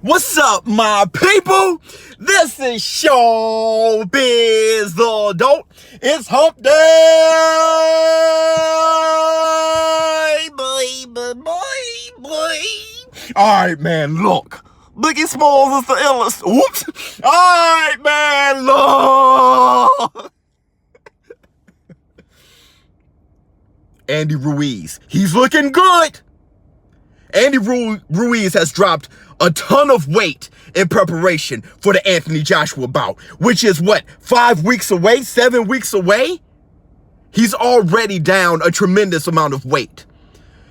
What's up, my people? This is ShowBizz the Adult. It's hump day, boy. All right, man, look. Biggie Smalls is the illest. Whoops. All right, man, look. Andy Ruiz, he's looking good. Andy Ruiz has dropped a ton of weight in preparation for the Anthony Joshua bout, which is what, 5 weeks away, 7 weeks away? He's already down a tremendous amount of weight.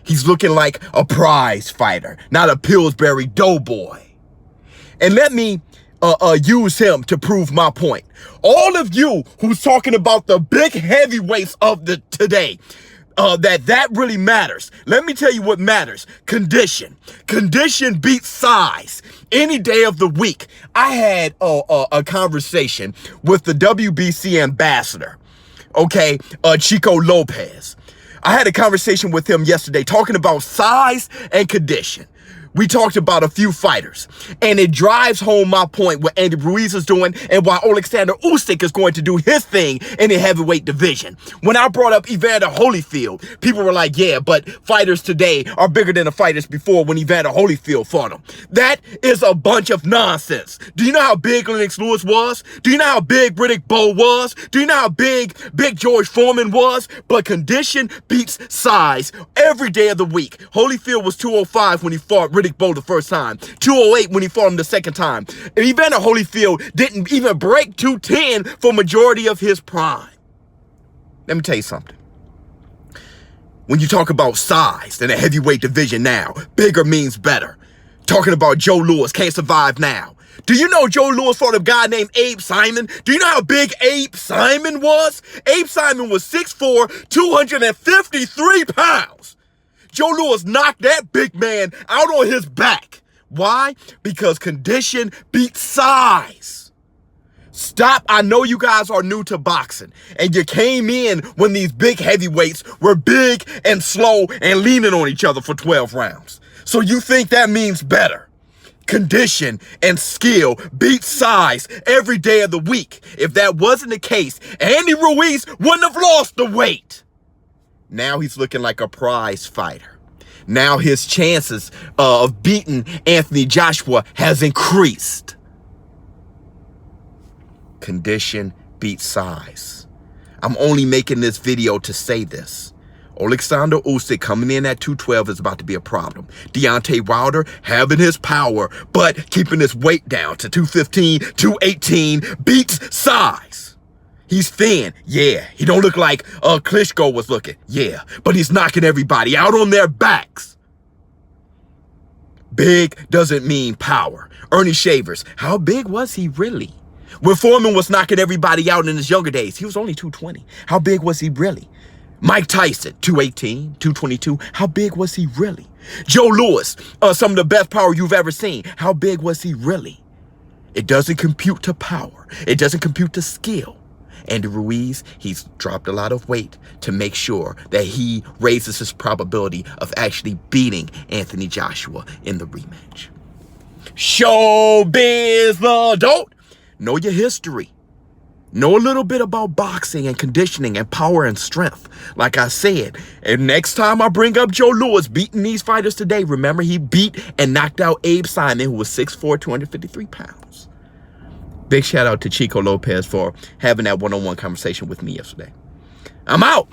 He's looking like a prize fighter, not a Pillsbury doughboy. And let me use him to prove my point. All of you who's talking about the big heavyweights of today, that really matters. Let me tell you what matters. Condition. Condition beats size any day of the week. I had a conversation with the WBC ambassador, okay, Chico Lopez. I had a conversation with him yesterday talking about size and condition. We talked about a few fighters, and it drives home my point what Andy Ruiz is doing and why Alexander Usyk is going to do his thing in the heavyweight division. When I brought up Evander Holyfield, people were like, yeah, but fighters today are bigger than the fighters before when Evander Holyfield fought him. That is a bunch of nonsense. Do you know how big Lennox Lewis was? Do you know how big Riddick Bowe was? Do you know how big George Foreman was? But condition beats size every day of the week. Holyfield was 205 when he fought Riddick Bowe the first time, 208 when he fought him the second time. And Evander Holyfield didn't even break 210 for majority of his prime. Let me tell you something. When you talk about size in the heavyweight division now, bigger means better. Talking about Joe Louis can't survive now. Do you know Joe Louis fought a guy named Abe Simon? Do you know how big Abe Simon was? Abe Simon was 6'4", 253 pounds. Joe Louis knocked that big man out on his back. Why? Because condition beats size. Stop. I know you guys are new to boxing, and you came in when these big heavyweights were big and slow and leaning on each other for 12 rounds. So you think that means better. Condition and skill beat size every day of the week. If that wasn't the case, Andy Ruiz wouldn't have lost the weight. Now he's looking like a prize fighter. Now his chances of beating Anthony Joshua has increased. Condition beats size. I'm only making this video to say this. Alexander Usyk coming in at 212 is about to be a problem. Deontay Wilder having his power, but keeping his weight down to 215, 218 beats size. He's thin, yeah. He don't look like Klitschko was looking, yeah. But he's knocking everybody out on their backs. Big doesn't mean power. Ernie Shavers, how big was he really? When Foreman was knocking everybody out in his younger days, he was only 220. How big was he really? Mike Tyson, 218, 222. How big was he really? Joe Louis, some of the best power you've ever seen. How big was he really? It doesn't compute to power. It doesn't compute to skill. Andy Ruiz, he's dropped a lot of weight to make sure that he raises his probability of actually beating Anthony Joshua in the rematch. ShowBizz the Adult. Know your history. Know a little bit about boxing and conditioning and power and strength. Like I said, and next time I bring up Joe Louis beating these fighters today, remember he beat and knocked out Abe Simon, who was 6'4", 253 pounds. Big shout out to Chico Lopez for having that one-on-one conversation with me yesterday. I'm out.